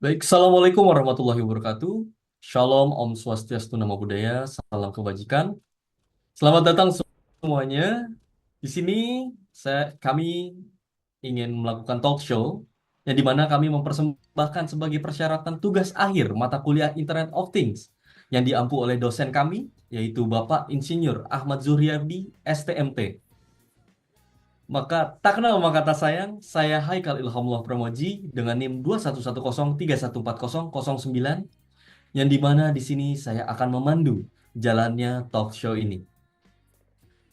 Baik, Assalamualaikum warahmatullahi wabarakatuh. Shalom, Om Swastiastu, Namo Buddhaya, salam kebajikan. Selamat datang semuanya. Di sini kami ingin melakukan talk show yang dimana kami mempersembahkan sebagai persyaratan tugas akhir mata kuliah Internet of Things yang diampu oleh dosen kami, yaitu Bapak Insinyur Ahmad Zuhriardi, STMT. Maka tak kenal maka kata sayang, saya Haikal Ilhamullah Pramoji dengan NIM 21103140009 yang dimana di sini saya akan memandu jalannya talk show ini.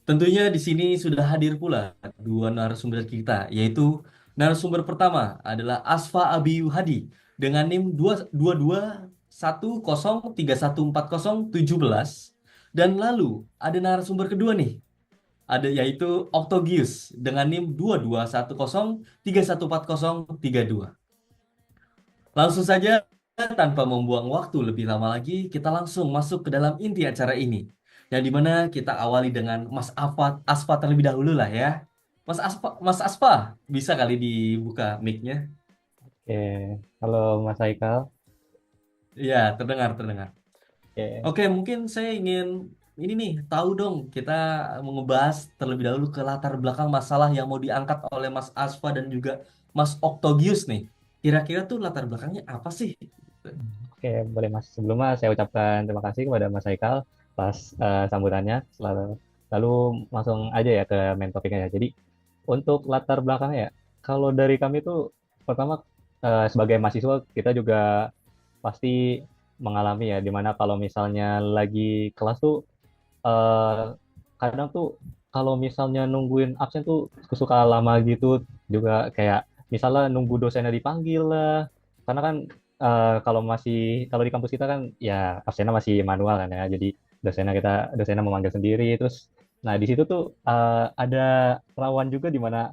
Tentunya di sini sudah hadir pula dua narasumber kita, yaitu narasumber pertama adalah Asfa Abiyu Hadi dengan NIM 22103140017 dan lalu ada narasumber kedua nih, ada yaitu Octogius dengan NIM 22103140032. Langsung saja, tanpa membuang waktu lebih lama lagi, kita langsung masuk ke dalam inti acara ini. Yang dimana kita awali dengan Asfa terlebih dahulu lah ya. Mas Asfa, bisa kali dibuka mic-nya? Oke, halo Mas Haikal. Iya, terdengar, terdengar. Oke, Oke, mungkin saya ingin ini nih, tahu dong, kita mau ngebahas terlebih dahulu ke latar belakang masalah yang mau diangkat oleh Mas Asfa dan juga Mas Octogius nih. Kira-kira tuh latar belakangnya apa sih? oke, boleh Mas. Sebelumnya saya ucapkan terima kasih kepada Mas Haikal pas sambutannya. Lalu langsung aja ya ke main topiknya ya. Jadi untuk latar belakangnya ya, kalau dari kami tuh pertama sebagai mahasiswa kita juga pasti mengalami ya, dimana kalau misalnya lagi kelas tuh eh, kadang tuh kalau misalnya nungguin absen tuh suka lama gitu juga kayak misalnya nunggu dosennya dipanggil lah karena kan kalau di kampus kita kan ya absennya masih manual kan ya jadi dosennya memanggil sendiri terus nah di situ tuh ada rawan juga di mana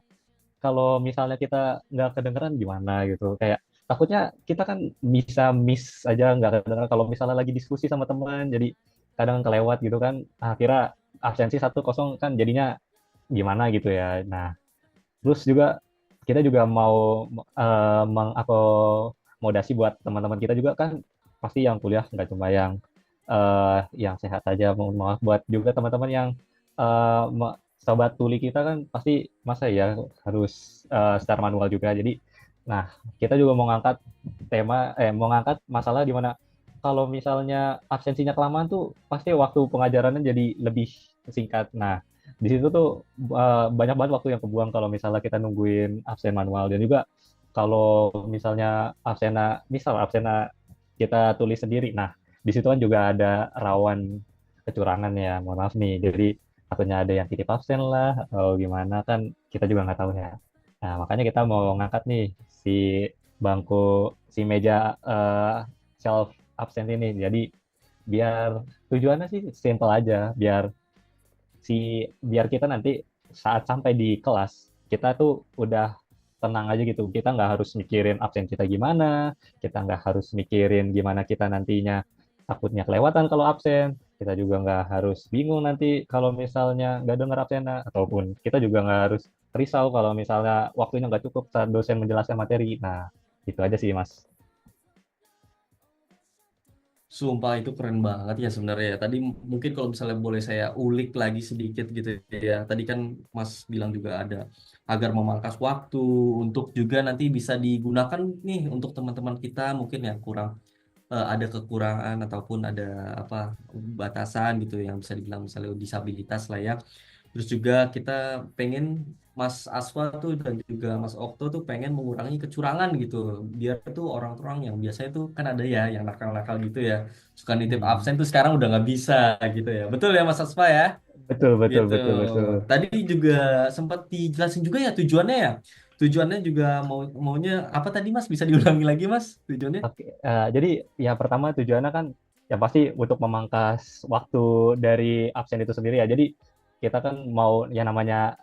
kalau misalnya kita nggak kedengeran gimana gitu kayak takutnya kita kan bisa miss aja nggak kedengeran kalau misalnya lagi diskusi sama teman jadi kadang kelewat gitu kan akhirnya absensi 1-0 kan jadinya gimana gitu ya nah terus juga kita juga mau mengakomodasi buat teman-teman kita juga kan pasti yang kuliah nggak cuma yang sehat aja mau maaf buat juga teman-teman yang sobat tuli kita kan pasti masa ya harus secara manual juga jadi nah kita juga mau ngangkat masalah di mana kalau misalnya absensinya kelamaan tuh pasti waktu pengajarannya jadi lebih singkat nah di situ tuh banyak banget waktu yang kebuang kalau misalnya kita nungguin absen manual dan juga kalau misalnya absennya kita tulis sendiri. Nah, di situ kan juga ada rawan kecurangan ya. Mohon maaf nih. Jadi takutnya ada yang titip absen lah atau gimana kan kita juga nggak tahu ya. Nah, makanya kita mau ngangkat nih si bangku si meja self absen ini. Jadi biar tujuannya sih simple aja, biar kita nanti saat sampai di kelas kita tuh udah tenang aja gitu kita nggak harus mikirin absen kita gimana kita nggak harus mikirin gimana kita nantinya takutnya kelewatan kalau absen kita juga nggak harus bingung nanti kalau misalnya nggak dengar absennya ataupun kita juga nggak harus risau kalau misalnya waktunya nggak cukup saat dosen menjelaskan materi nah itu aja sih mas. Sumpah itu keren banget ya sebenarnya ya. Tadi mungkin kalau misalnya boleh saya ulik lagi sedikit gitu ya. Tadi kan Mas bilang juga ada agar memangkas waktu untuk juga nanti bisa digunakan nih untuk teman-teman kita mungkin yang kurang ada kekurangan ataupun ada apa batasan gitu yang bisa dibilang misalnya disabilitas lah ya. Terus juga kita pengen Mas Aswa tuh dan juga Mas Okto tuh pengen mengurangi kecurangan gitu. Biar tuh orang-orang yang biasanya tuh kan ada ya yang nakal-nakal gitu ya. Suka nitip Hmm. absen tuh sekarang udah nggak bisa gitu ya. Betul ya Mas Aswa ya? Betul betul Gitu. betul betul. Tadi juga sempat dijelasin juga ya tujuannya ya. Tujuannya juga maunya apa tadi Mas? Bisa diulangi lagi Mas tujuannya? Oke, jadi ya pertama tujuannya kan ya pasti untuk memangkas waktu dari absen itu sendiri ya. Jadi kita kan mau yang namanya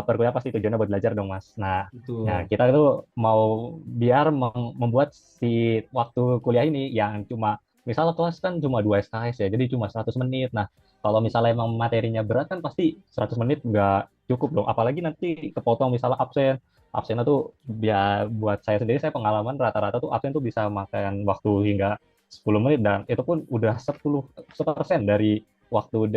perkuliahan pasti tujuannya buat belajar dong Mas. Nah, ya Betul. kita itu mau biar membuat si waktu kuliah ini yang cuma misal kelas kan cuma 2 SKS ya, jadi cuma 100 menit. Nah, Kalau misalnya emang materinya berat kan pasti 100 menit nggak cukup dong. Apalagi nanti kepotong misalnya absen. Absennya tuh biar buat saya sendiri, saya pengalaman rata-rata tuh absen tuh bisa makan waktu hingga 10 menit dan itu pun udah 10% dari waktu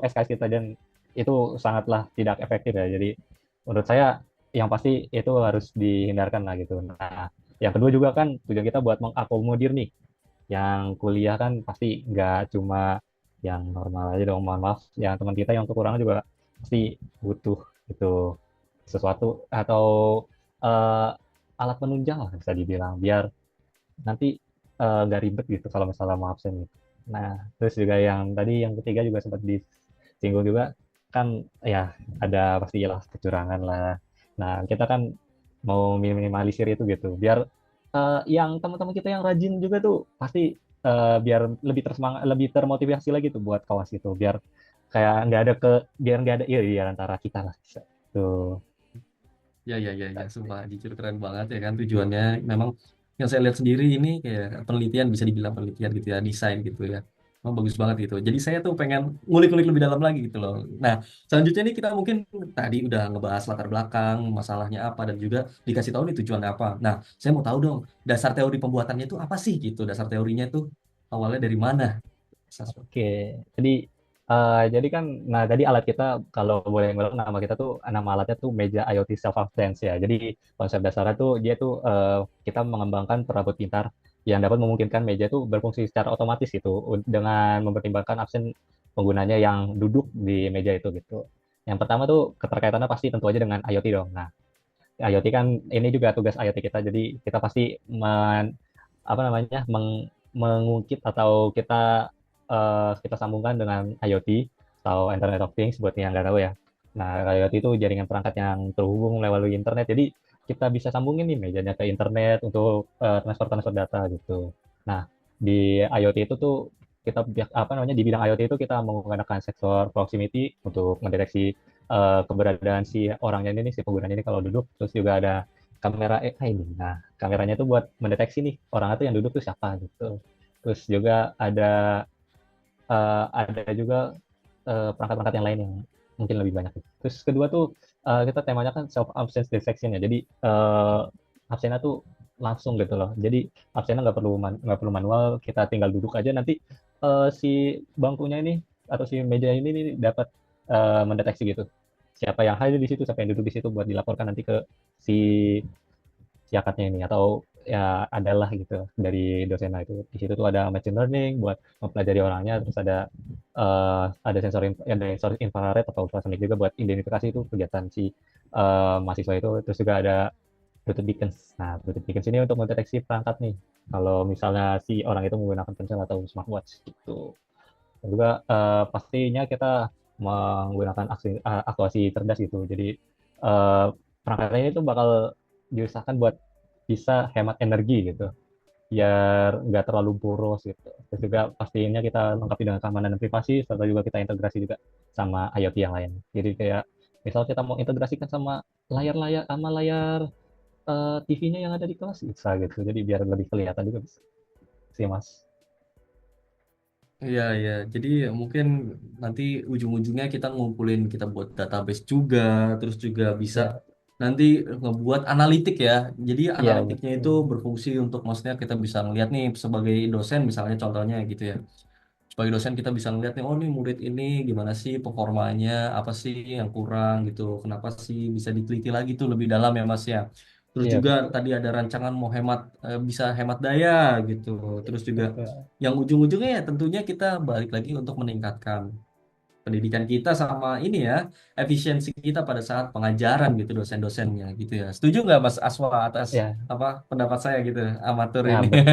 SKS kita, dan itu sangatlah tidak efektif ya. Jadi menurut saya yang pasti itu harus dihindarkan lah gitu. Nah, yang kedua juga kan tujuan kita buat mengakomodir nih. Yang kuliah kan pasti nggak cuma yang normal aja dong, mohon maaf. Yang teman kita yang kekurangan juga pasti butuh itu sesuatu atau eh, alat penunjang lah bisa dibilang biar nanti nggak ribet gitu kalau misalnya mau absen gitu. Nah, terus juga yang tadi yang ketiga juga sempat disinggung juga kan ya ada pastilah kecurangan lah. Nah, kita kan mau minimalisir itu gitu biar yang teman-teman kita yang rajin juga tuh pasti biar lebih tersemangat, lebih termotivasi lagi tuh buat kawas itu biar kayak nggak ada biar nggak ada iri antara kita lah. Tuh. Ya, ya, ya, ya, sumpah jujur keren banget ya kan tujuannya. Memang yang saya lihat sendiri ini kayak penelitian, bisa dibilang penelitian gitu ya, desain gitu ya. Memang bagus banget gitu. Jadi saya tuh pengen ngulik-ngulik lebih dalam lagi gitu loh. Nah, selanjutnya nih kita mungkin tadi udah ngebahas latar belakang, masalahnya apa, dan juga dikasih tahu nih tujuannya apa. Nah, saya mau tahu dong, dasar teori pembuatannya itu apa sih gitu? Dasar teorinya tuh awalnya dari mana? Sasro? Oke, jadi jadi kan, nah tadi alat kita kalau boleh ngulang nama kita tuh nama alatnya tuh meja IoT Self Attendance ya. Jadi konsep dasarnya tuh dia tuh kita mengembangkan perabot pintar yang dapat memungkinkan meja tuh berfungsi secara otomatis gitu dengan mempertimbangkan absen penggunanya yang duduk di meja itu gitu. Yang pertama tuh keterkaitannya pasti tentu aja dengan IoT dong. Nah, IoT kan ini juga tugas IoT kita. Jadi kita pasti apa namanya mengungkit atau kita sambungkan dengan IoT atau Internet of Things buat yang nggak tahu ya. Nah, IoT itu jaringan perangkat yang terhubung melalui internet. Jadi kita bisa sambungin nih mejanya ke internet untuk transfer-transfer data gitu. Nah, di IoT itu tuh kita apa namanya di bidang IoT itu kita menggunakan sensor proximity untuk mendeteksi keberadaan si orangnya ini, si penggunanya ini kalau duduk. Terus juga ada kamera AI ini. Nah, kameranya itu buat mendeteksi nih orang itu yang duduk tuh siapa gitu. Terus juga ada juga perangkat-perangkat yang lain yang mungkin lebih banyak. Terus kedua tuh kita temanya kan self absence detection ya. Jadi absennya tuh langsung gitu loh. Jadi absennya nggak perlu manual, kita tinggal duduk aja nanti si bangkunya ini atau si meja ini nih dapat mendeteksi gitu. Siapa yang hadir di situ, siapa yang duduk di situ buat dilaporkan nanti ke si siakatnya ini atau ya adalah gitu dari dosen. Nah itu di situ tuh ada machine learning buat mempelajari orangnya, terus ada ada sensor infrared atau ultrasonic juga buat identifikasi itu kegiatan si mahasiswa itu. Terus juga ada Bluetooth beacons. Nah, Bluetooth beacons ini untuk mendeteksi perangkat nih kalau misalnya si orang itu menggunakan ponsel atau smartwatch gitu. Dan juga pastinya kita menggunakan aktuasi cerdas gitu. Jadi eh, perangkat ini tuh bakal diusahakan buat bisa hemat energi gitu, biar nggak terlalu boros gitu. Terus juga pastinya kita lengkapi dengan keamanan dan privasi, serta juga kita integrasi juga sama IoT yang lain. Jadi kayak misal kita mau integrasikan sama layar TV-nya yang ada di kelas bisa gitu. Jadi biar lebih kelihatan juga bisa sih Mas. Iya, iya. Jadi mungkin nanti ujung-ujungnya kita ngumpulin, kita buat database juga, terus juga bisa Ya, nanti ngebuat analitik ya. Jadi iya analitiknya itu betul. berfungsi untuk maksudnya kita bisa ngeliat nih sebagai dosen misalnya contohnya gitu ya. Sebagai dosen kita bisa ngeliat nih, oh nih murid ini gimana sih performanya, apa sih yang kurang gitu, kenapa sih bisa diteliti lagi tuh lebih dalam ya Mas ya. Terus Iya juga betul. tadi ada rancangan mau bisa hemat daya gitu. Terus juga Betul. yang ujung-ujungnya ya tentunya kita balik lagi untuk meningkatkan pendidikan kita sama ini ya, efisiensi kita pada saat pengajaran gitu dosen-dosennya gitu ya. Setuju nggak Mas Aswa atas Ya, apa pendapat saya gitu, amatur ya ini? betul.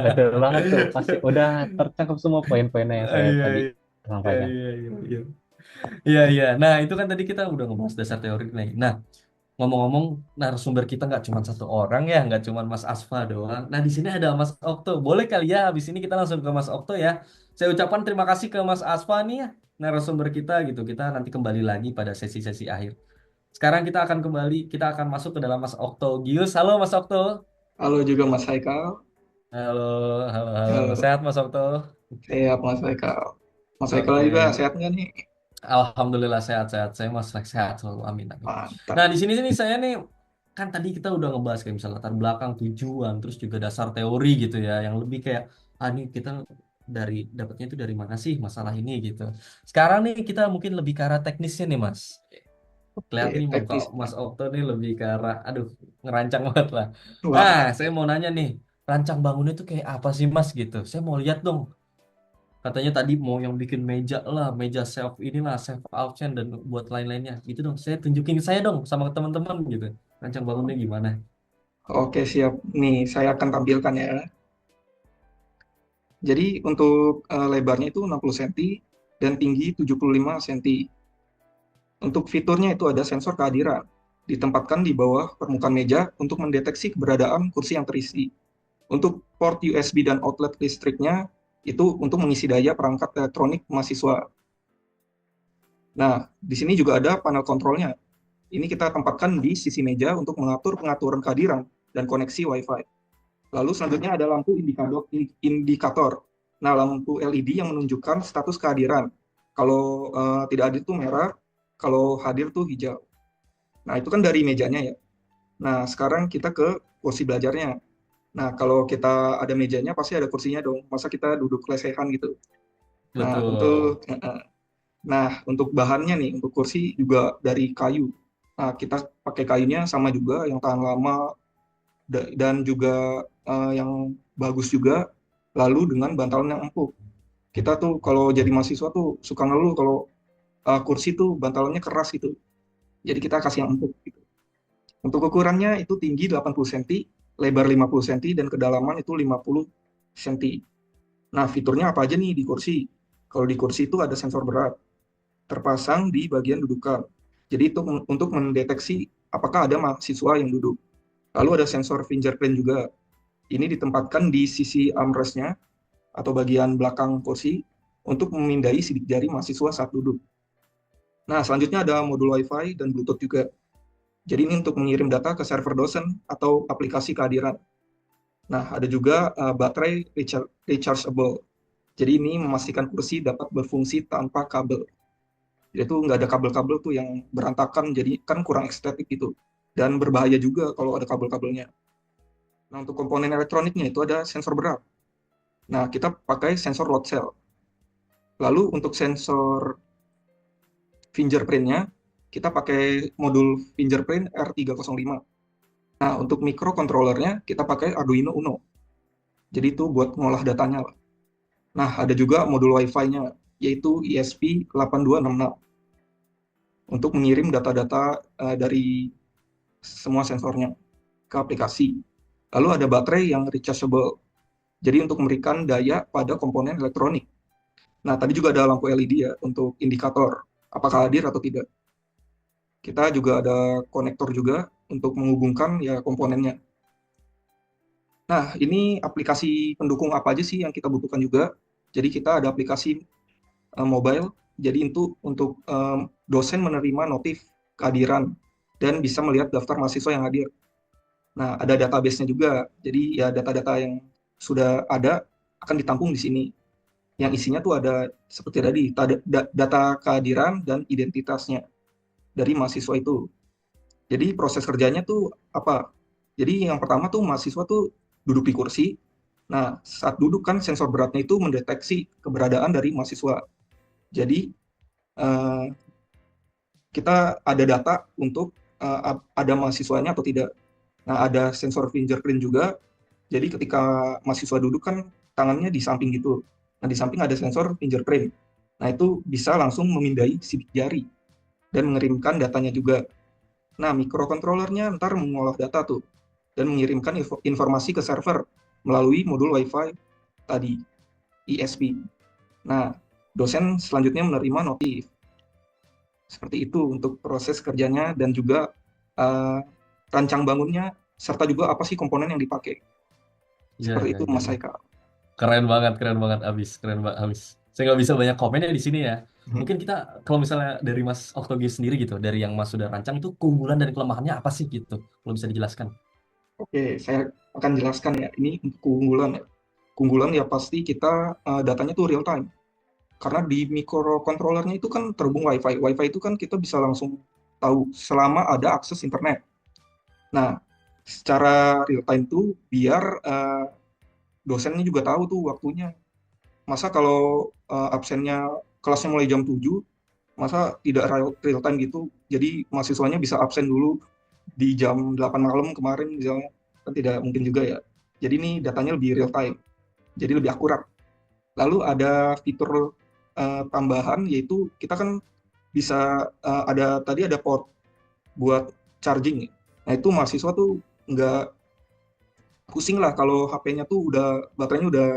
Betul banget tuh. Pasti udah tercangkup semua poin-poinnya yang saya Iya, tadi iya, sampaikan. iya, iya, iya. Iya, iya. Nah, itu kan tadi kita udah ngebahas dasar teori nih. Nah, ngomong-ngomong, narasumber kita nggak cuma satu orang ya, nggak cuma Mas Asfa doang. Nah, di sini ada Mas Okto. Boleh kali ya, habis ini kita langsung ke Mas Okto ya. Saya ucapkan terima kasih ke Mas Asfa nih ya, narasumber kita gitu. Kita nanti kembali lagi pada sesi-sesi akhir. Sekarang kita akan masuk ke dalam Mas Okto Gius. Halo Mas Okto. Halo juga Mas Haikal. Halo, halo, halo. Halo, Sehat Mas Okto? siap Mas Haikal. Mas Haikal Oke. juga sehat nggak nih? Alhamdulillah sehat-sehat. Saya mas sehat selalu. Amin, amin. Mantap. Nah, di sini sini saya nih kan tadi kita udah ngebahas kayak misalnya latar belakang, tujuan, terus juga dasar teori gitu ya, yang lebih kayak nih kita dari dapatnya itu dari mana sih masalah ini gitu. Sekarang nih kita mungkin lebih ke arah teknisnya nih, Mas. Kelihatan Oke, nih muka teknisnya. Mas Okto nih lebih ke arah, aduh, ngerancang banget lah. Nah, Wah, saya mau nanya nih, rancang bangunnya itu kayak apa sih, Mas gitu? Saya mau lihat dong. Katanya tadi mau yang bikin meja lah, meja self inilah, self auction dan buat lain-lainnya. Gitu dong. Saya tunjukin ke saya dong sama teman-teman gitu. Rancang bangunnya gimana? oke siap. Nih, saya akan tampilkan ya. Jadi untuk lebarnya itu 60 cm dan tinggi 75 cm. Untuk fiturnya itu ada sensor kehadiran. Ditempatkan di bawah permukaan meja untuk mendeteksi keberadaan kursi yang terisi. Untuk port USB dan outlet listriknya itu untuk mengisi daya perangkat elektronik mahasiswa. Nah, di sini juga ada panel kontrolnya. Ini kita tempatkan di sisi meja untuk mengatur pengaturan kehadiran dan koneksi Wi-Fi. Lalu selanjutnya ada lampu indikator. Nah, lampu LED yang menunjukkan status kehadiran. Kalau tidak hadir itu merah, kalau hadir tuh hijau. Nah, itu kan dari mejanya ya. Nah, sekarang kita ke kursi belajarnya. Nah, kalau kita ada mejanya pasti ada kursinya dong. Masa kita duduk lesehan gitu. Nah, Betul. untuk bahannya nih, untuk kursi juga dari kayu. Nah, kita pakai kayunya sama juga yang tahan lama dan juga yang bagus juga, lalu dengan bantalan yang empuk. Kita tuh kalau jadi mahasiswa tuh suka ngeluh kalau kursi tuh bantalannya keras gitu. Jadi kita kasih yang empuk gitu. Untuk ukurannya itu tinggi 80 cm, lebar 50 cm, dan kedalaman itu 50 cm. Nah, fiturnya apa aja nih di kursi? Kalau di kursi itu ada sensor berat, terpasang di bagian dudukan. Jadi itu untuk mendeteksi apakah ada mahasiswa yang duduk. Lalu ada sensor fingerprint juga. Ini ditempatkan di sisi armrestnya atau bagian belakang kursi untuk memindai sidik jari mahasiswa saat duduk. Nah, selanjutnya ada modul Wi-Fi dan Bluetooth juga. Jadi ini untuk mengirim data ke server dosen atau aplikasi kehadiran. Nah, ada juga baterai rechargeable. Jadi ini memastikan kursi dapat berfungsi tanpa kabel. Jadi itu nggak ada kabel-kabel tuh yang berantakan, jadi kan kurang estetik gitu. Dan berbahaya juga kalau ada kabel-kabelnya. Nah, untuk komponen elektroniknya itu ada sensor berat. Nah, kita pakai sensor load cell. Lalu untuk sensor fingerprintnya, kita pakai modul fingerprint R305. Nah, untuk microcontrollernya, kita pakai Arduino Uno. Jadi itu buat ngolah datanya lah. Nah, ada juga modul Wi-Fi-nya, yaitu ESP8266 untuk mengirim data-data dari semua sensornya ke aplikasi. Lalu ada baterai yang rechargeable, jadi untuk memberikan daya pada komponen elektronik. Nah, tadi juga ada lampu LED ya untuk indikator apakah hadir atau tidak. Kita juga ada konektor juga untuk menghubungkan ya komponennya. Nah, ini aplikasi pendukung apa aja sih yang kita butuhkan juga. Jadi kita ada aplikasi mobile, jadi itu untuk dosen menerima notif kehadiran dan bisa melihat daftar mahasiswa yang hadir. Nah, ada database-nya juga. Jadi ya data-data yang sudah ada akan ditampung di sini. Yang isinya tuh ada seperti tadi, data kehadiran dan identitasnya dari mahasiswa itu. Jadi proses kerjanya tuh apa? Jadi yang pertama tuh mahasiswa tuh duduk di kursi. Nah, saat duduk kan sensor beratnya itu mendeteksi keberadaan dari mahasiswa. Jadi eh, kita ada data untuk ada mahasiswanya atau tidak. Nah, ada sensor fingerprint juga. Jadi ketika mahasiswa duduk kan tangannya di samping gitu. Nah, di samping ada sensor fingerprint. Nah, itu bisa langsung memindai sidik jari dan mengirimkan datanya juga. Nah, microcontrollernya ntar mengolah data tuh dan mengirimkan informasi ke server melalui modul Wi-Fi tadi, ISP. Nah, dosen selanjutnya menerima notif. Seperti itu untuk proses kerjanya dan juga uh, rancang bangunnya, serta juga apa sih komponen yang dipakai. Iya, Seperti iya, itu, iya, Mas iya. Haikal. Keren banget abis, keren banget abis. Saya nggak bisa banyak komennya di sini ya. Mungkin kita kalau misalnya dari Mas Oktogi sendiri gitu, dari yang Mas sudah rancang itu keunggulan dan kelemahannya apa sih gitu? Kalau bisa dijelaskan. Oke, saya akan jelaskan ya. Ini untuk keunggulan ya. Keunggulan ya pasti kita datanya tuh real time. Karena di microcontrollernya itu kan terhubung WiFi. WiFi itu kan kita bisa langsung tahu selama ada akses internet. Nah, secara real time tuh biar dosennya juga tahu tuh waktunya. Masa kalau absennya kelasnya mulai jam 7, masa tidak real time gitu. Jadi mahasiswanya bisa absen dulu di jam 8 malam kemarin misalnya. Kan tidak mungkin juga ya. Jadi ini datanya lebih real time. Jadi lebih akurat. Lalu ada fitur tambahan yaitu kita kan bisa ada port buat charging. Nah itu mahasiswa tuh nggak pusing lah kalau HP-nya tuh baterainya udah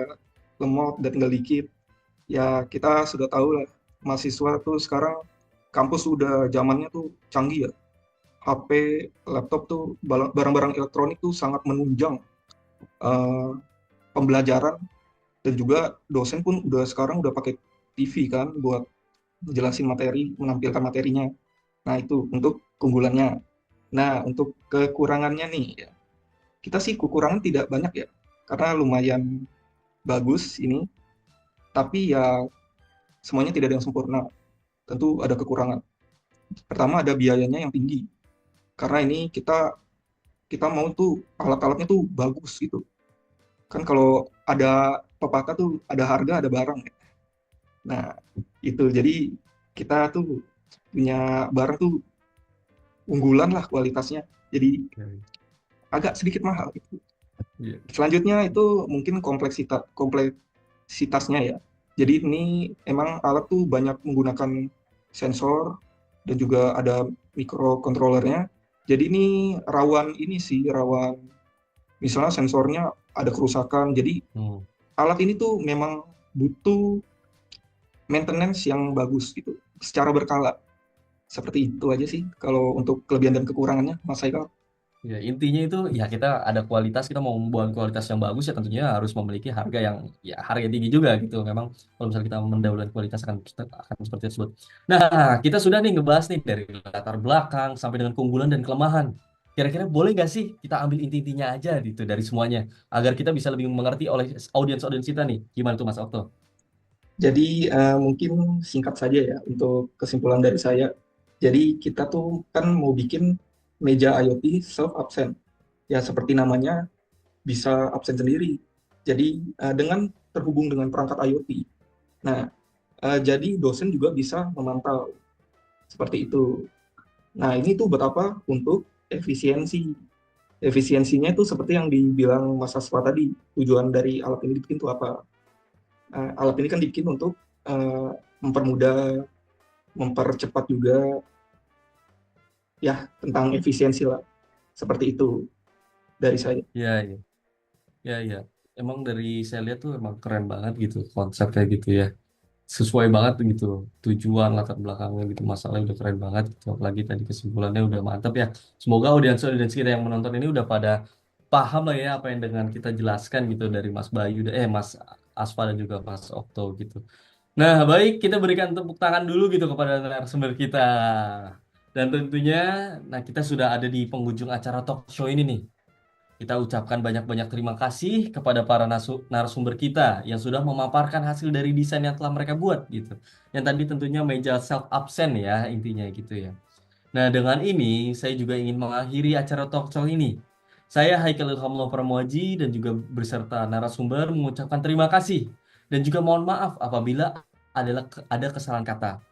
lemot dan tinggal dikit. Ya kita sudah tahu lah mahasiswa tuh sekarang kampus udah zamannya tuh canggih ya. HP, laptop tuh barang-barang elektronik tuh sangat menunjang eh, pembelajaran, dan juga dosen pun sekarang udah pakai TV kan buat jelasin materi, menampilkan materinya. Nah, itu untuk keunggulannya. Nah, untuk kekurangannya nih, ya, kita sih kekurangan tidak banyak ya, karena lumayan bagus ini, tapi ya semuanya tidak ada yang sempurna. Tentu ada kekurangan. Pertama ada biayanya yang tinggi, karena ini kita kita mau tuh alat-alatnya tuh bagus gitu. Kan kalau ada pepatah tuh ada harga ada barang ya. Nah, itu jadi kita tuh punya barang tuh unggulan lah kualitasnya. Jadi Oke. agak sedikit mahal gitu. Iya. Selanjutnya itu mungkin kompleksitasnya ya. Jadi ini emang alat tuh banyak menggunakan sensor dan juga ada microcontrollernya. Jadi ini rawan misalnya sensornya ada kerusakan. Jadi Hmm. alat ini tuh memang butuh maintenance yang bagus gitu secara berkala. Seperti itu aja sih kalau untuk kelebihan dan kekurangannya, Mas Haikal. Ya, intinya itu ya kita ada kualitas, kita mau membuat kualitas yang bagus ya tentunya harus memiliki harga yang ya harga tinggi juga gitu. Memang kalau misalnya kita mendahulukan kualitas akan seperti tersebut. Nah, kita sudah nih ngebahas nih dari latar belakang sampai dengan keunggulan dan kelemahan. Kira-kira boleh nggak sih kita ambil inti-intinya aja gitu dari semuanya agar kita bisa lebih mengerti oleh audiens-audiens kita nih. Gimana tuh Mas Okto? Jadi mungkin singkat saja ya untuk kesimpulan dari saya. Jadi kita tuh kan mau bikin meja IoT self absent. Ya seperti namanya bisa absen sendiri. Jadi dengan terhubung dengan perangkat IoT. Nah, jadi dosen juga bisa memantau seperti itu. Nah, ini tuh buat apa? Untuk efisiensi. Efisiensinya itu seperti yang dibilang Mas Aswa tadi. Tujuan dari alat ini dibikin tuh apa? Alat ini kan dibikin untuk mempermudah, mempercepat juga, ya tentang efisiensi lah. Seperti itu dari saya. Ya, ya, ya, ya. Emang dari saya lihat tuh emang keren banget gitu konsep kayak gitu ya. Sesuai banget gitu tujuan latar belakangnya gitu, masalahnya udah keren banget gitu. Apalagi tadi kesimpulannya udah mantap ya. Semoga audiens-audiens kita yang menonton ini udah pada paham lah ya apa yang dengan kita jelaskan gitu dari Mas Bayu Mas Asfa dan juga Mas Okto gitu. Nah, baik, kita berikan tepuk tangan dulu gitu kepada narasumber kita. Dan tentunya nah kita sudah ada di penghujung acara talk show ini nih. Kita ucapkan banyak-banyak terima kasih kepada para narasumber kita yang sudah memaparkan hasil dari desain yang telah mereka buat gitu. Yang tadi tentunya meja self absent ya intinya gitu ya. Nah, dengan ini saya juga ingin mengakhiri acara talk show ini. Saya Haikal Ilhamullah Pramuaji dan juga beserta narasumber mengucapkan terima kasih dan juga mohon maaf apabila ada kesalahan kata.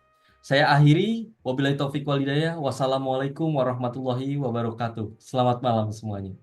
Saya akhiri, wabillahi taufik wal hidayah. Wassalamualaikum warahmatullahi wabarakatuh. Selamat malam semuanya.